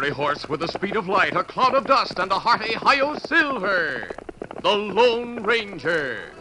fiery horse with the speed of light, a cloud of dust, and a hearty hi-yo silver, the Lone Ranger.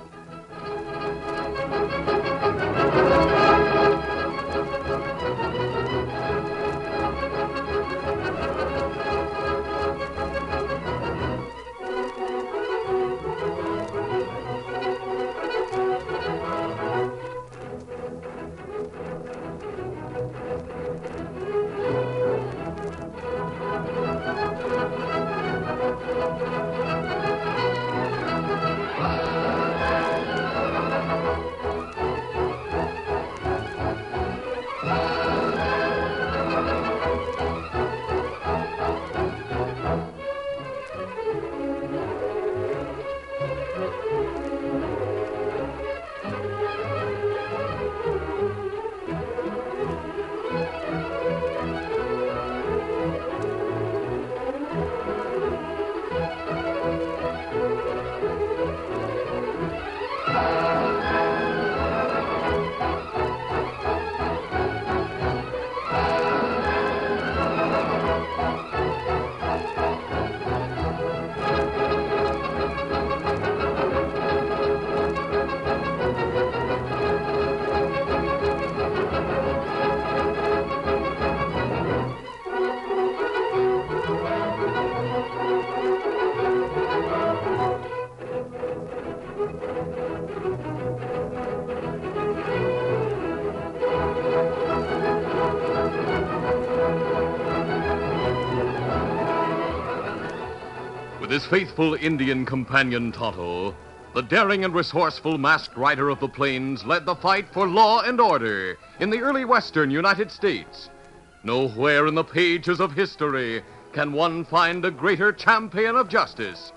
With his faithful Indian companion Tonto, the daring and resourceful masked rider of the plains led the fight for law and order in the early western United States. Nowhere in the pages of history can one find a greater champion of justice.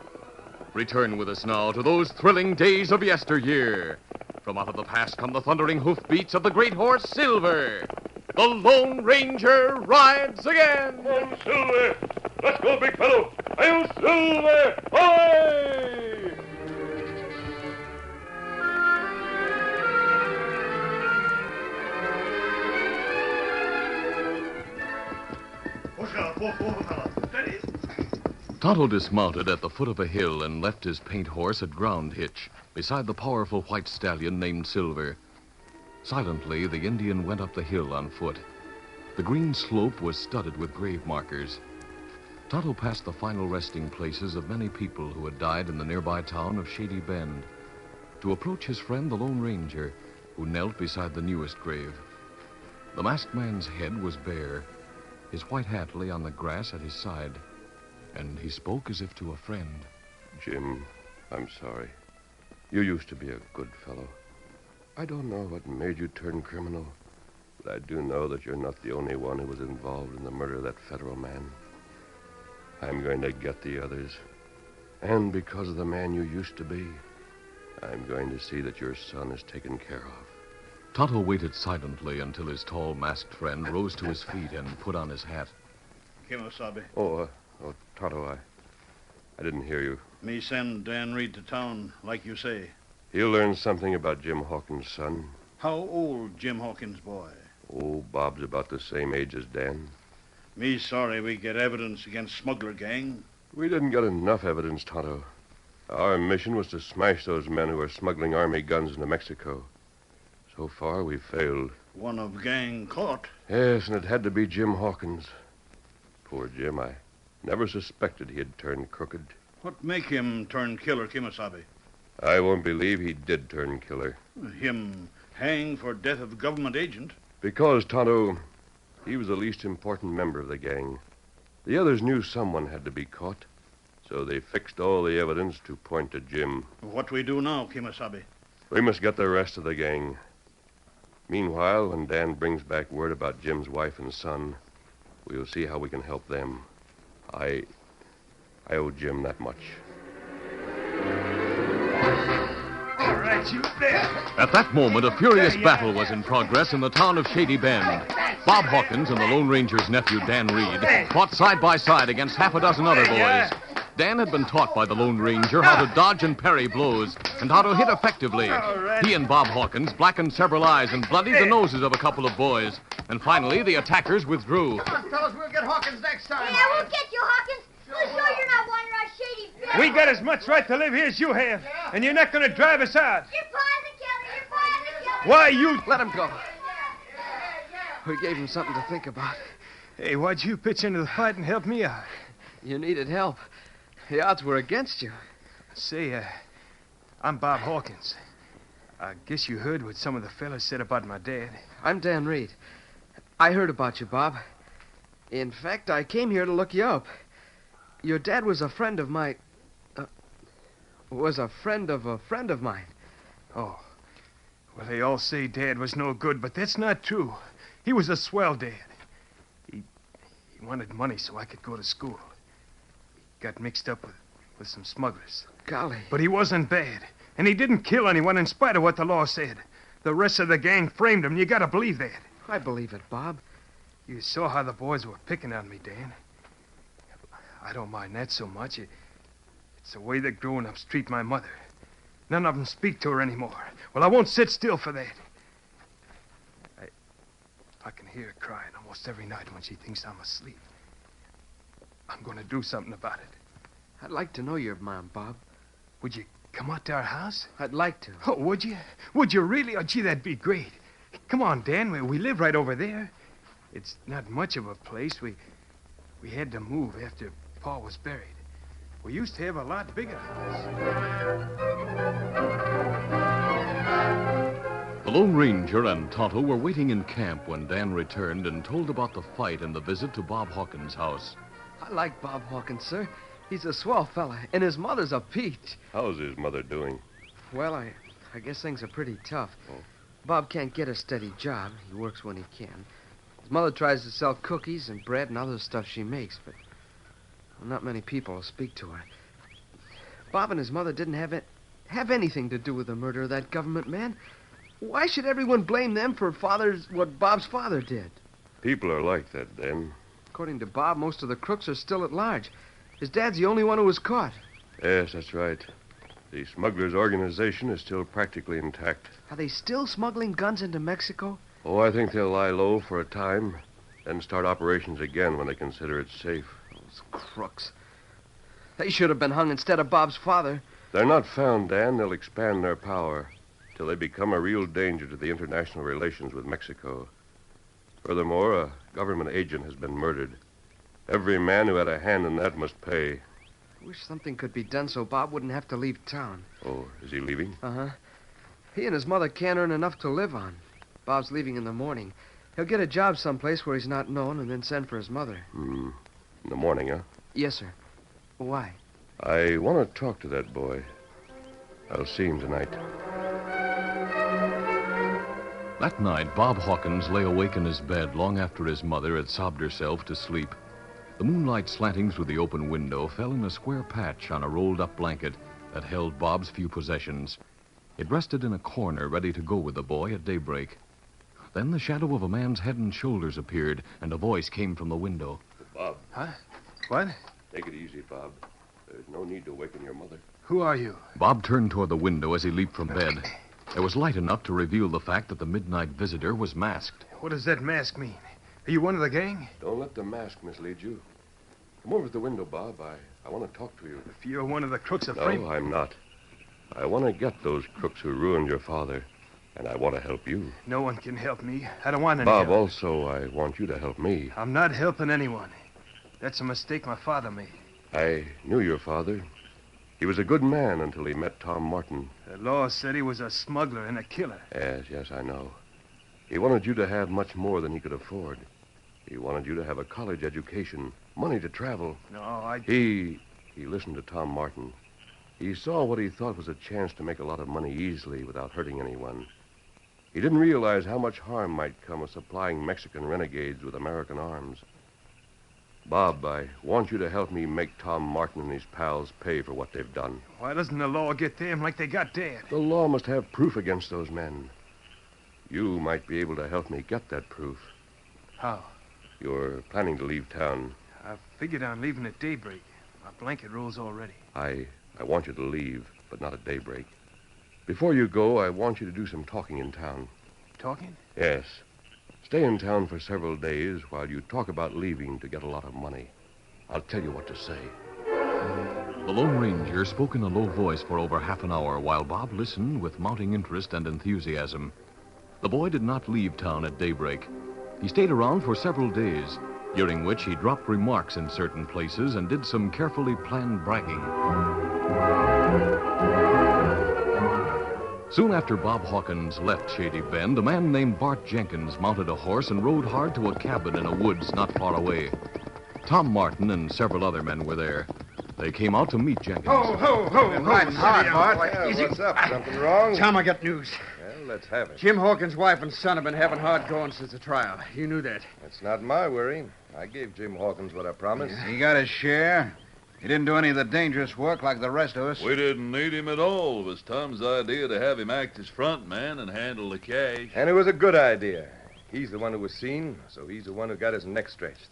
Return with us now to those thrilling days of yesteryear. From out of the past come the thundering hoofbeats of the great horse Silver. The Lone Ranger rides again. Come on, Silver. Let's go, big fellow. I'll Silver. Away! Tonto dismounted at the foot of a hill and left his paint horse at ground hitch beside the powerful white stallion named Silver. Silently, the Indian went up the hill on foot. The green slope was studded with grave markers. Tonto passed the final resting places of many people who had died in the nearby town of Shady Bend to approach his friend, the Lone Ranger, who knelt beside the newest grave. The masked man's head was bare. His white hat lay on the grass at his side, and he spoke as if to a friend. Jim, I'm sorry. You used to be a good fellow. I don't know what made you turn criminal, but I do know that you're not the only one who was involved in the murder of that federal man. I'm going to get the others. And because of the man you used to be, I'm going to see that your son is taken care of. Tonto waited silently until his tall, masked friend rose to his feet and put on his hat. Kemosabe. Oh, Tonto, I didn't hear you. Me send Dan Reed to town, like you say. He'll learn something about Jim Hawkins' son. How old Jim Hawkins' boy? Oh, Bob's about the same age as Dan. Me sorry we get evidence against smuggler gang. We didn't get enough evidence, Tonto. Our mission was to smash those men who were smuggling army guns into Mexico. So far, we've failed. One of gang caught. Yes, and it had to be Jim Hawkins. Poor Jim, I never suspected he had turned crooked. What make him turn killer, Kemosabe? I won't believe he did turn killer. Him hang for death of government agent. Because, Tonto, he was the least important member of the gang. The others knew someone had to be caught, so they fixed all the evidence to point to Jim. What we do now, Kemosabe? We must get the rest of the gang. Meanwhile, when Dan brings back word about Jim's wife and son, we'll see how we can help them. I owe Jim that much. All right, you there. At that moment, a furious battle was in progress in the town of Shady Bend. Bob Hawkins and the Lone Ranger's nephew, Dan Reed, fought side by side against half a dozen other boys. Dan had been taught by the Lone Ranger how to dodge and parry blows and how to hit effectively. He and Bob Hawkins blackened several eyes and bloodied the noses of a couple of boys. And finally, the attackers withdrew. Come on, fellas, we'll get Hawkins next time. Yeah, we'll get you, Hawkins. We're sure you're not one of our shady bits. We got as much right to live here as you have, and you're not going to drive us out. You're part of the killer. You're part of the killer. Why, you... Let him go. We gave him something to think about. Hey, why'd you pitch into the fight and help me out? You needed help. The odds were against you. Say, I'm Bob Hawkins. I guess you heard what some of the fellas said about my dad. I'm Dan Reed. I heard about you, Bob. In fact, I came here to look you up. Your dad was a friend of my... was a friend of a friend of mine. Oh. Well, they all say Dad was no good, but that's not true. He was a swell dad. He wanted money so I could go to school. He got mixed up with some smugglers. Golly. But he wasn't bad. And he didn't kill anyone in spite of what the law said. The rest of the gang framed him. You gotta believe that. I believe it, Bob. You saw how the boys were picking on me, Dan. I don't mind that so much. It's the way the grown-ups treat my mother. None of them speak to her anymore. Well, I won't sit still for that. I can hear her crying almost every night when she thinks I'm asleep. I'm going to do something about it. I'd like to know your mom, Bob. Would you come out to our house? I'd like to. Oh, would you? Would you really? Oh, gee, that'd be great. Come on, Dan. We live right over there. It's not much of a place. We had to move after Pa was buried. We used to have a lot bigger than this. The Lone Ranger and Tonto were waiting in camp when Dan returned and told about the fight and the visit to Bob Hawkins' house. I like Bob Hawkins, sir. He's a swell fella, and his mother's a peach. How's his mother doing? Well, I guess things are pretty tough. Oh. Bob can't get a steady job. He works when he can. His mother tries to sell cookies and bread and other stuff she makes, but not many people will speak to her. Bob and his mother didn't have anything to do with the murder of that government man. Why should everyone blame them for what Bob's father did? People are like that, Dan. According to Bob, most of the crooks are still at large. His dad's the only one who was caught. Yes, that's right. The smugglers' organization is still practically intact. Are they still smuggling guns into Mexico? Oh, I think they'll lie low for a time, then start operations again when they consider it safe. Those crooks. They should have been hung instead of Bob's father. If they're not found, Dan, they'll expand their power till they become a real danger to the international relations with Mexico. Furthermore, a government agent has been murdered. Every man who had a hand in that must pay. I wish something could be done so Bob wouldn't have to leave town. Oh, is he leaving? Uh-huh. He and his mother can't earn enough to live on. Bob's leaving in the morning. He'll get a job someplace where he's not known and then send for his mother. In the morning, huh? Yes, sir. Why? I want to talk to that boy. I'll see him tonight. That night, Bob Hawkins lay awake in his bed long after his mother had sobbed herself to sleep. The moonlight slanting through the open window fell in a square patch on a rolled-up blanket that held Bob's few possessions. It rested in a corner, ready to go with the boy at daybreak. Then the shadow of a man's head and shoulders appeared, and a voice came from the window. Bob. Huh? What? Take it easy, Bob. There's no need to waken your mother. Who are you? Bob turned toward the window as he leaped from bed. There was light enough to reveal the fact that the midnight visitor was masked. What does that mask mean? Are you one of the gang? Don't let the mask mislead you. Come over to the window, Bob. I want to talk to you. If you're one of the crooks of No, frame... I'm not. I want to get those crooks who ruined your father, and I want to help you. No one can help me. I don't want any Bob, help. also, I want you to help me. I'm not helping anyone. That's a mistake my father made. I knew your father. He was a good man until he met Tom Martin. The law said he was a smuggler and a killer. Yes, I know. He wanted you to have much more than he could afford. He wanted you to have a college education, money to travel. No, He listened to Tom Martin. He saw what he thought was a chance to make a lot of money easily without hurting anyone. He didn't realize how much harm might come of supplying Mexican renegades with American arms. Bob, I want you to help me make Tom Martin and his pals pay for what they've done. Why doesn't the law get them like they got Dad? The law must have proof against those men. You might be able to help me get that proof. How? You're planning to leave town. I figured on leaving at daybreak. My blanket roll's all ready. I want you to leave, but not at daybreak. Before you go, I want you to do some talking in town. Talking? Yes. Stay in town for several days while you talk about leaving to get a lot of money. I'll tell you what to say. The Lone Ranger spoke in a low voice for over half an hour while Bob listened with mounting interest and enthusiasm. The boy did not leave town at daybreak. He stayed around for several days, during which he dropped remarks in certain places and did some carefully planned bragging. Soon after Bob Hawkins left Shady Bend, a man named Bart Jenkins mounted a horse and rode hard to a cabin in a woods not far away. Tom Martin and several other men were there. They came out to meet Jenkins. Riding hard, Bart. Yeah, what's up? Something wrong? Tom, I got news. Well, let's have it. Jim Hawkins' wife and son have been having hard going since the trial. You knew that. That's not my worry. I gave Jim Hawkins what I promised. He got his share. He didn't do any of the dangerous work like the rest of us. We didn't need him at all. It was Tom's idea to have him act as front man and handle the cash. And it was a good idea. He's the one who was seen, so he's the one who got his neck stretched.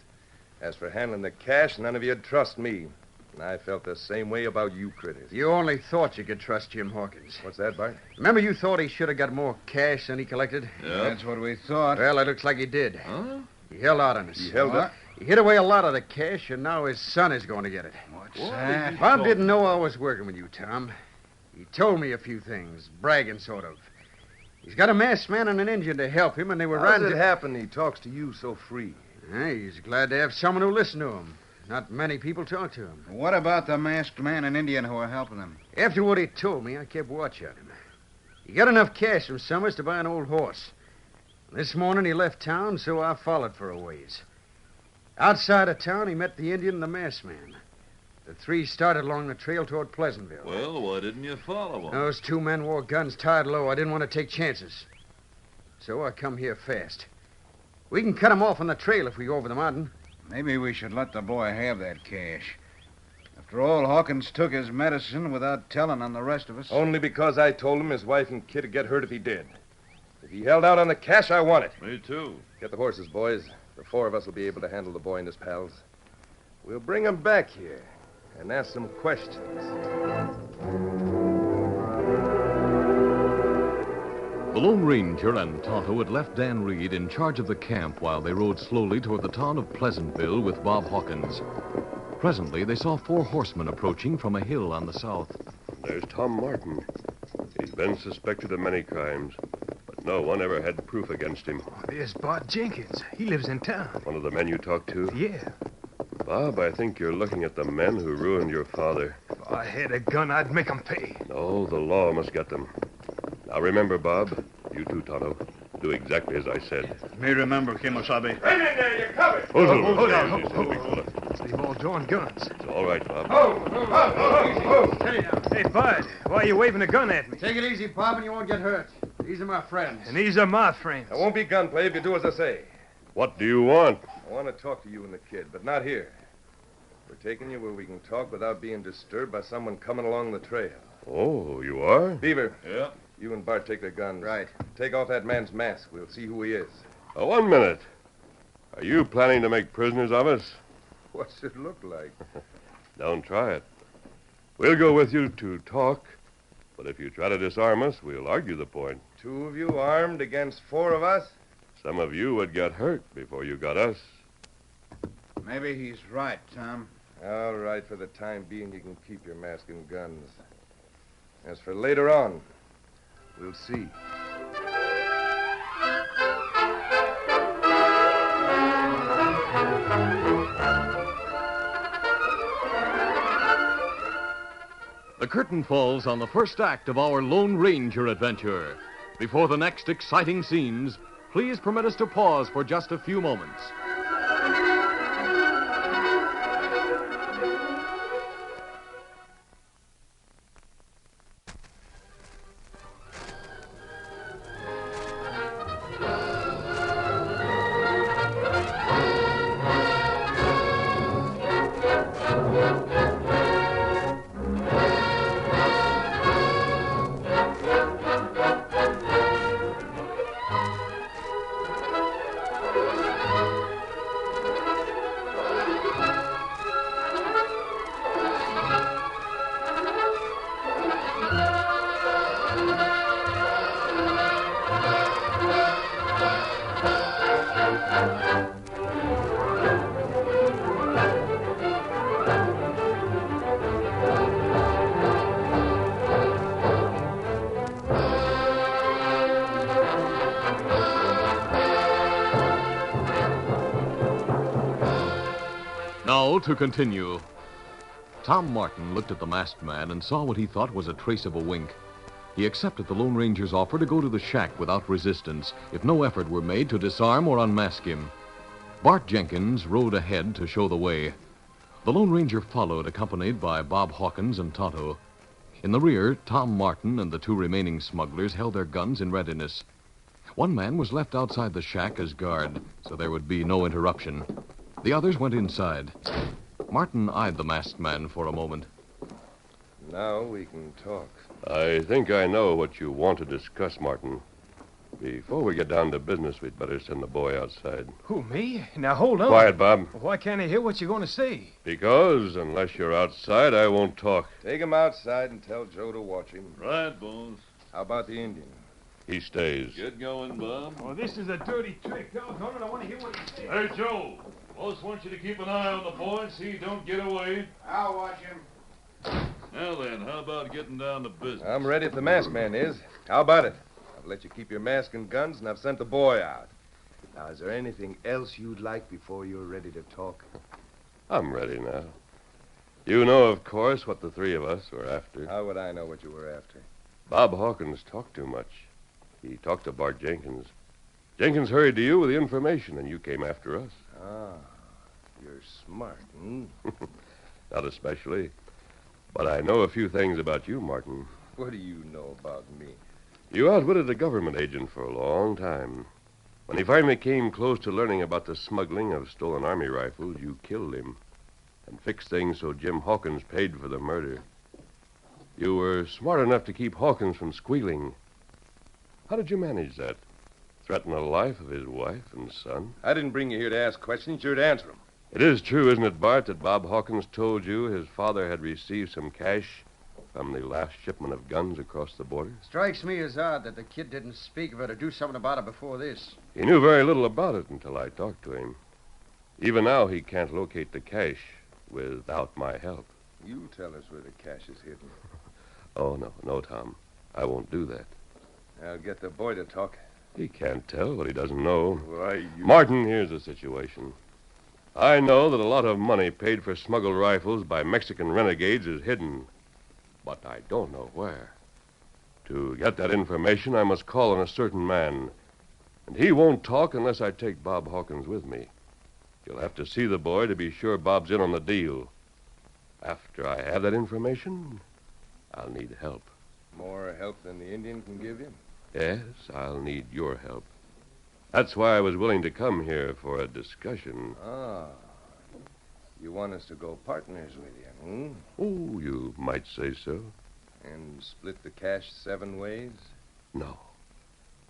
As for handling the cash, none of you'd trust me. And I felt the same way about you critters. You only thought you could trust Jim Hawkins. What's that, Bart? Remember you thought he should have got more cash than he collected? Yeah. That's what we thought. Well, it looks like he did. Huh? He held out on us. He held up? He hid away a lot of the cash, and now his son is going to get it. What's that? Bob didn't know I was working with you, Tom. He told me a few things, bragging sort of. He's got a masked man and an Indian to help him, and they were How riding does it happen he talks to you so free? He's glad to have someone who listens to him. Not many people talk to him. What about the masked man and Indian who are helping him? After what he told me, I kept watch on him. He got enough cash from Summers to buy an old horse. This morning he left town, so I followed for a ways. Outside of town, he met the Indian and the masked man. The three started along the trail toward Pleasantville. Well, why didn't you follow him? Those two men wore guns tied low. I didn't want to take chances. So I come here fast. We can cut them off on the trail if we go over the mountain. Maybe we should let the boy have that cash. After all, Hawkins took his medicine without telling on the rest of us. Only because I told him his wife and kid would get hurt if he did. If he held out on the cash, I want it. Me too. Get the horses, boys. The four of us will be able to handle the boy and his pals. We'll bring him back here and ask some questions. The Lone Ranger and Tonto had left Dan Reed in charge of the camp while they rode slowly toward the town of Pleasantville with Bob Hawkins. Presently, they saw four horsemen approaching from a hill on the south. There's Tom Martin. He's been suspected of many crimes, but no one ever had proof against him. There's Bart Jenkins. He lives in town. One of the men you talked to? Yeah. Bob, I think you're looking at the men who ruined your father. If I had a gun, I'd make 'em pay. No, the law must get them. Now remember, Bob, you too, Tonto, do exactly as I said. Me remember, Kimosabe. Right in there, you're covered. Hold on. They've all drawn guns. It's all right, Bob. Hey, Bud, why are you waving a gun at me? Take it easy, Bob, and you won't get hurt. These are my friends. And these are my friends. There won't be gunplay if you do as I say. What do you want? I want to talk to you and the kid, but not here. We're taking you where we can talk without being disturbed by someone coming along the trail. Oh, you are? Beaver. Yeah. You and Bart take their guns. Right. Take off that man's mask. We'll see who he is. 1 minute. Are you planning to make prisoners of us? What's it look like? Don't try it. We'll go with you to talk, but if you try to disarm us, we'll argue the point. 2 of you armed against 4 of us? Some of you would get hurt before you got us. Maybe he's right, Tom. All right, for the time being, you can keep your mask and guns. As for later on, we'll see. The curtain falls on the first act of our Lone Ranger adventure. Before the next exciting scenes, please permit us to pause for just a few moments. Now, to continue. Tom Martin looked at the masked man and saw what he thought was a trace of a wink. He accepted the Lone Ranger's offer to go to the shack without resistance if no effort were made to disarm or unmask him. Bart Jenkins rode ahead to show the way. The Lone Ranger followed, accompanied by Bob Hawkins and Tonto. In the rear, Tom Martin and the two remaining smugglers held their guns in readiness. One man was left outside the shack as guard, so there would be no interruption. The others went inside. Martin eyed the masked man for a moment. Now we can talk. I think I know what you want to discuss, Martin. Before we get down to business, we'd better send the boy outside. Who, me? Now, hold on. Quiet, Bob. Why can't I hear what you're going to say? Because, unless you're outside, I won't talk. Take him outside and tell Joe to watch him. Right, Bones. How about the Indian? He stays. Get going, Bob. Oh, this is a dirty trick. Doggone it, I want to hear what he says. Hey, Joe. Boss wants you to keep an eye on the boy and see he don't get away. I'll watch him. Now then, how about getting down to business? I'm ready if the masked man is. How about it? I've let you keep your mask and guns, and I've sent the boy out. Now, is there anything else you'd like before you're ready to talk? I'm ready now. You know, of course, what the three of us were after. How would I know what you were after? Bob Hawkins talked too much. He talked to Bart Jenkins. Jenkins hurried to you with the information, and you came after us. Ah, you're smart, hmm? Not especially. But I know a few things about you, Martin. What do you know about me? You outwitted a government agent for a long time. When he finally came close to learning about the smuggling of stolen army rifles, you killed him and fixed things so Jim Hawkins paid for the murder. You were smart enough to keep Hawkins from squealing. How did you manage that? Threaten the life of his wife and son? I didn't bring you here to ask questions. You're to answer them. It is true, isn't it, Bart, that Bob Hawkins told you his father had received some cash from the last shipment of guns across the border? Strikes me as odd that the kid didn't speak of it or do something about it before this. He knew very little about it until I talked to him. Even now, he can't locate the cash without my help. You tell us where the cash is hidden. Oh, no, Tom. I won't do that. I'll get the boy to talk. He can't tell what he doesn't know. Why, you... Martin, here's the situation. I know that a lot of money paid for smuggled rifles by Mexican renegades is hidden, but I don't know where. To get that information, I must call on a certain man, and he won't talk unless I take Bob Hawkins with me. You'll have to see the boy to be sure Bob's in on the deal. After I have that information, I'll need help. More help than the Indian can give you? Yes, I'll need your help. That's why I was willing to come here for a discussion. Ah. You want us to go partners with you, hmm? Oh, you might say so. And split the cash 7 ways? No.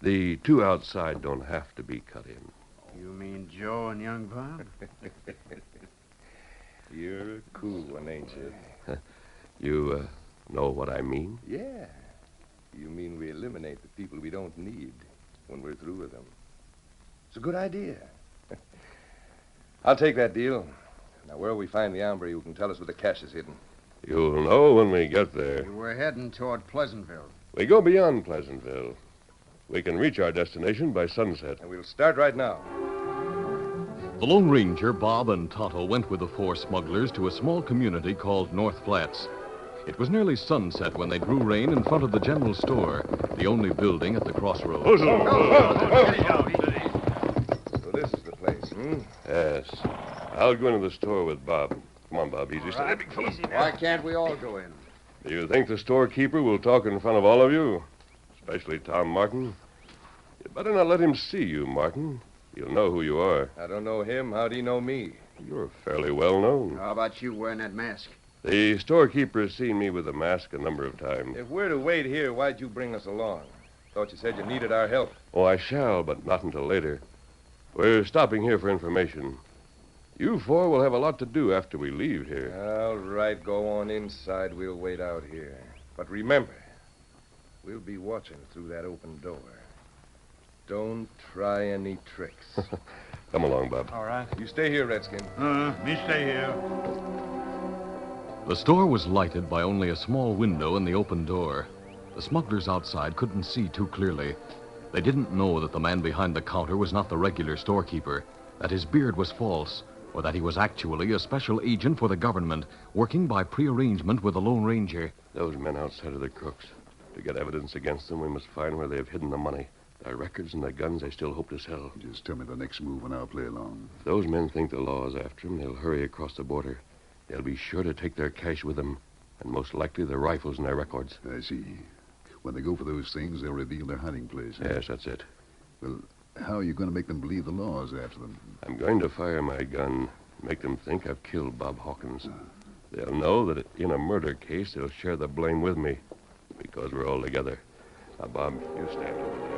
The two outside don't have to be cut in. You mean Joe and young Bob? You're a cool one, ain't you? You know what I mean? Yeah. You mean we eliminate the people we don't need when we're through with them. It's a good idea. I'll take that deal. Now, where'll we find the hombre who can tell us where the cash is hidden? You'll know when we get there. We're heading toward Pleasantville. We go beyond Pleasantville. We can reach our destination by sunset. And we'll start right now. The Lone Ranger, Bob, and Tonto went with the 4 smugglers to a small community called North Flats. It was nearly sunset when they drew rein in front of the general store, the only building at the crossroads. So this is the place, hmm? Yes. I'll go into the store with Bob. Come on, Bob. Easy. Steady, big fella. Why can't we all go in? Do you think the storekeeper will talk in front of all of you? Especially Tom Martin? You better not let him see you, Martin. He'll know who you are. I don't know him. How'd he know me? You're fairly well known. How about you wearing that mask? The storekeeper has seen me with the mask a number of times. If we're to wait here, why'd you bring us along? Thought you said you needed our help. Oh, I shall, but not until later. We're stopping here for information. You 4 will have a lot to do after we leave here. All right, go on inside. We'll wait out here. But remember, we'll be watching through that open door. Don't try any tricks. Come along, Bob. All right. You stay here, Redskin. Me stay here. The store was lighted by only a small window in the open door. The smugglers outside couldn't see too clearly. They didn't know that the man behind the counter was not the regular storekeeper, that his beard was false, or that he was actually a special agent for the government, working by prearrangement with the Lone Ranger. Those men outside are the crooks. To get evidence against them, we must find where they've hidden the money. Their records and the guns they still hope to sell. Just tell me the next move and I'll play along. If those men think the law is after them, they'll hurry across the border. They'll be sure to take their cash with them, and most likely their rifles and their records. I see. When they go for those things, they'll reveal their hiding place. Yes, that's it. Well, how are you going to make them believe the law is after them? I'm going to fire my gun, make them think I've killed Bob Hawkins. They'll know that in a murder case, they'll share the blame with me, because we're all together. Now, Bob, you stand over there.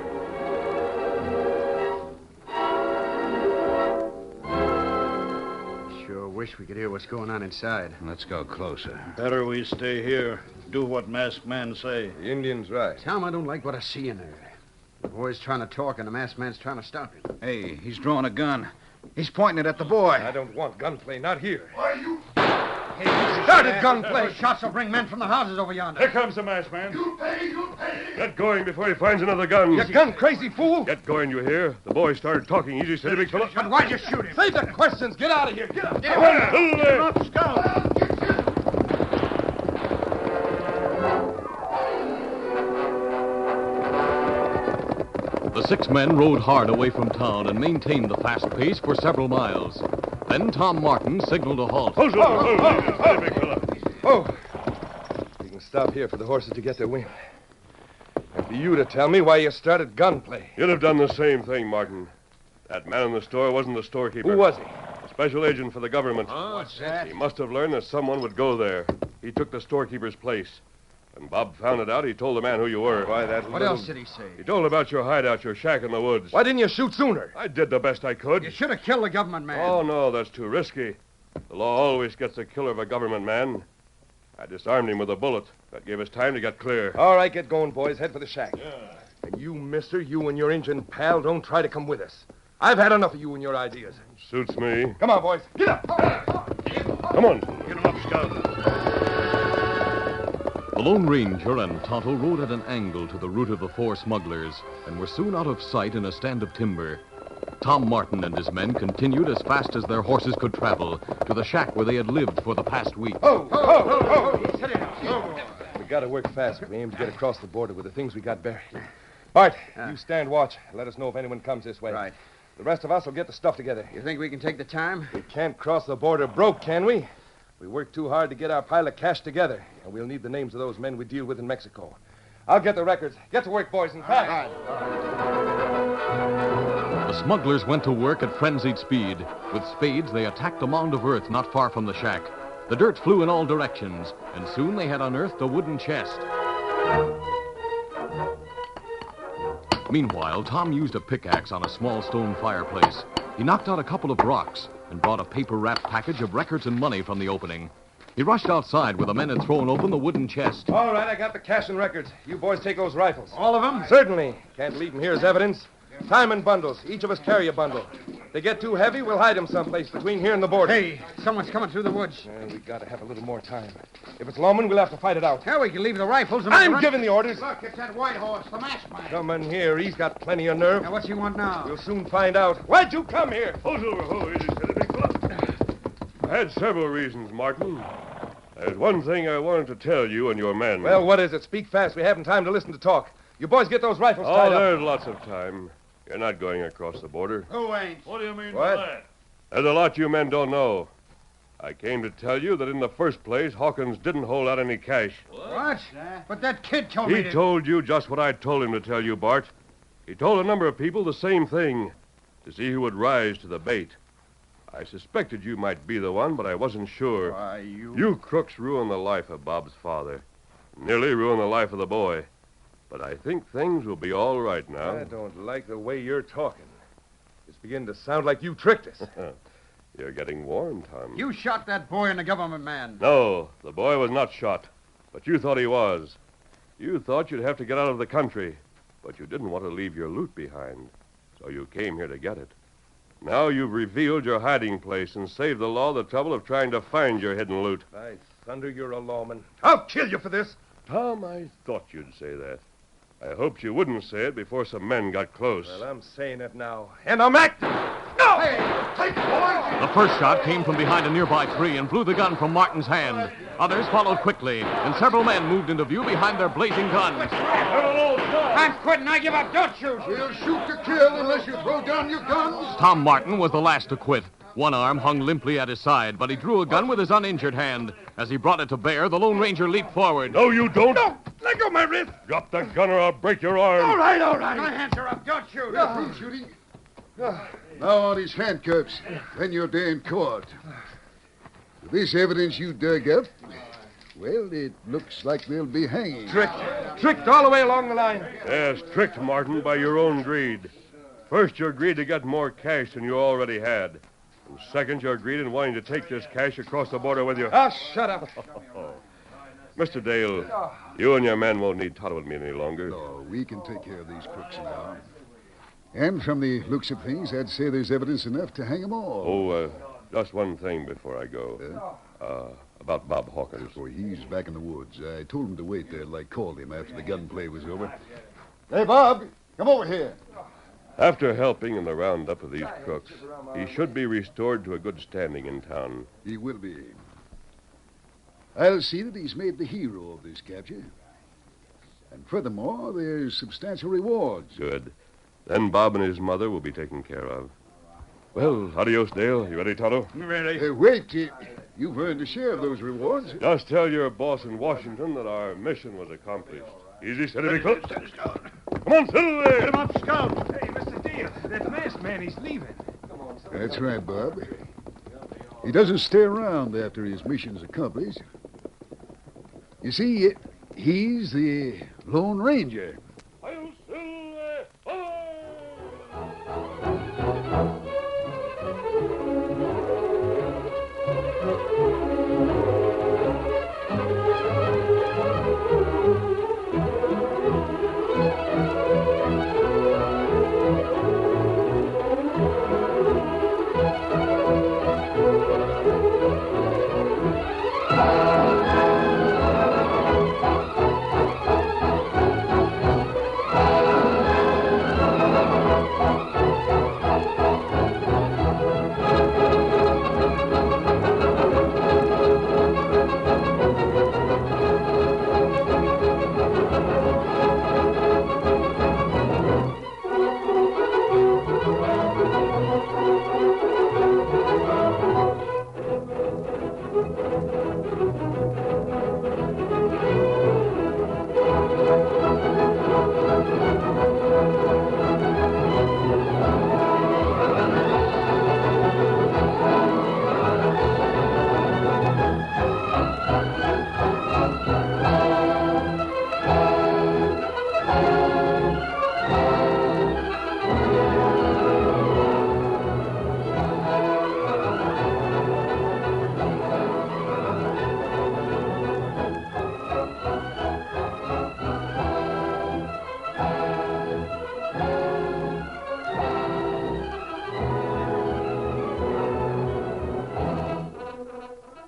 Sure wish we could hear what's going on inside. Let's go closer. Better we stay here. Do what masked men say. The Indian's right. Tom, I don't like what I see in there. The boy's trying to talk, and the masked man's trying to stop him. Hey, he's drawing a gun. He's pointing it at the boy. I don't want gunplay, not here. Why, you... Hey, started gunplay. Those shots will bring men from the houses over yonder. Here comes the masked man. You'll pay. Get going before he finds another gun. You gun crazy fool! Get going, you hear? The boy started talking. Easy, steady, big fella. But why'd you shoot him? Save the questions. Get out of here. Get up. Come on, Get him up, Scout. The 6 men rode hard away from town and maintained the fast pace for several miles. Then Tom Martin signaled a halt. Steady, big fella. Oh. We can stop here for the horses to get their wind. And for you to tell me why you started gunplay. You'd have done the same thing, Martin. That man in the store wasn't the storekeeper. Who was he? Special agent for the government. What's that? He must have learned that someone would go there. He took the storekeeper's place. When Bob found it out, he told the man who you were. Why, that What else did he say? He told about your hideout, your shack in the woods. Why didn't you shoot sooner? I did the best I could. You should have killed the government man. Oh, no, that's too risky. The law always gets the killer of a government man. I disarmed him with a bullet. That gave us time to get clear. All right, get going, boys. Head for the shack. Yeah. And you, mister, you and your Injun pal, don't try to come with us. I've had enough of you and your ideas. Suits me. Come on, boys. Get up. Come on. Get him up, Scout. The Lone Ranger and Tonto rode at an angle to the route of the 4 smugglers and were soon out of sight in a stand of timber. Tom Martin and his men continued as fast as their horses could travel to the shack where they had lived for the past week. We got to work fast. We aim to get across the border with the things we got buried. Bart, you stand watch. Let us know if anyone comes this way. Right. The rest of us will get the stuff together. You think we can take the time? We can't cross the border broke, can we? We worked too hard to get our pile of cash together, and we'll need the names of those men we deal with in Mexico. I'll get the records. Get to work, boys, and fast. The smugglers went to work at frenzied speed. With spades, they attacked a mound of earth not far from the shack. The dirt flew in all directions, and soon they had unearthed a wooden chest. Meanwhile, Tom used a pickaxe on a small stone fireplace. He knocked out a couple of rocks and brought a paper-wrapped package of records and money from the opening. He rushed outside where the men had thrown open the wooden chest. All right, I got the cash and records. You boys take those rifles. All of them? Certainly. Can't leave them here as evidence. Tie 'em in bundles. Each of us carry a bundle. If they get too heavy, we'll hide them someplace between here and the border. Hey, someone's coming through the woods. We got to have a little more time. If it's lawmen, we'll have to fight it out. Hell, we can leave the rifles and... I'm giving the orders. Look, it's that white horse, the masked man. Come in here. He's got plenty of nerve. Now, what's he want now? We'll soon find out. Why'd you come here? Easy, steady, big fella. I had several reasons, Martin. There's one thing I wanted to tell you and your men. Well, what is it? Speak fast. We haven't time to listen to talk. You boys get those rifles tied up. There's lots of time. You're not going across the border. Who ain't? What do you mean What? by that? There's a lot you men don't know. I came to tell you that in the first place, Hawkins didn't hold out any cash. What? But that kid told me He told you just what I told him to tell you, Bart. He told a number of people the same thing, to see who would rise to the bait. I suspected you might be the one, but I wasn't sure. Why, you... You crooks ruined the life of Bob's father. Nearly ruined the life of the boy. But I think things will be all right now. I don't like the way you're talking. It's beginning to sound like you tricked us. You're getting warm, Tom. You shot that boy and the government man. No, the boy was not shot. But you thought he was. You thought you'd have to get out of the country. But you didn't want to leave your loot behind. So you came here to get it. Now you've revealed your hiding place and saved the law the trouble of trying to find your hidden loot. By thunder, you're a lawman. I'll kill you for this. Tom, I thought you'd say that. I hoped you wouldn't say it before some men got close. Well, I'm saying it now, and I'm acting. No! Hey, take boys! The first shot came from behind a nearby tree and blew the gun from Martin's hand. Others followed quickly, and several men moved into view behind their blazing guns. I'm quitting. I give up. Don't shoot. We'll shoot to kill unless you throw down your guns. Tom Martin was the last to quit. One arm hung limply at his side, but he drew a gun with his uninjured hand. As he brought it to bear, the Lone Ranger leaped forward. No, you don't. No! Let go of my wrist! Drop the gun or I'll break your arm. All right, all right. My hands are up. Don't shoot. Through shooting. Now on his handcuffs. Then your day in court. This evidence you dug up, well, it looks like they'll be hanging. Tricked all the way along the line. Yes, tricked, Martin, by your own greed. First, you agreed to get more cash than you already had. And second, you agreed in wanting to take this cash across the border with you. Ah, shut up. Mr. Dale, you and your men won't need Tonto with me any longer. No, we can take care of these crooks now. And from the looks of things, I'd say there's evidence enough to hang them all. Oh, just one thing before I go. About Bob Hawkins. Oh, he's back in the woods. I told him to wait there till I called him after the gunplay was over. Hey, Bob, come over here. After helping in the roundup of these crooks, he should be restored to a good standing in town. He will be. I'll see that he's made the hero of this capture. And furthermore, there's substantial rewards. Good. Then Bob and his mother will be taken care of. Well, adios, Dale. You ready, Tonto? Ready. Wait. You've earned a share of those rewards. Just tell your boss in Washington that our mission was accomplished. Easy, steady, be close. Come on, Silver. Get him up, Scout. Hey, Mr. Deal, that masked man, he's leaving. That's right, Bob. He doesn't stay around after his mission's accomplished. You see, he's the Lone Ranger.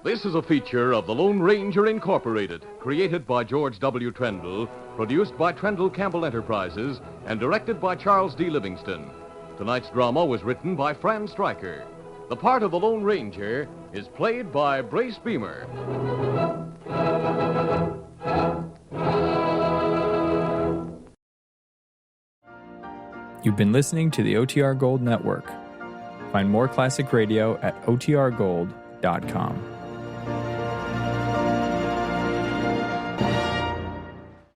This is a feature of the Lone Ranger Incorporated, created by George W. Trendle, produced by Trendle Campbell Enterprises, and directed by Charles D. Livingston. Tonight's drama was written by Fran Stryker. The part of the Lone Ranger is played by Brace Beamer. You've been listening to the OTR Gold Network. Find more classic radio at otrgold.com.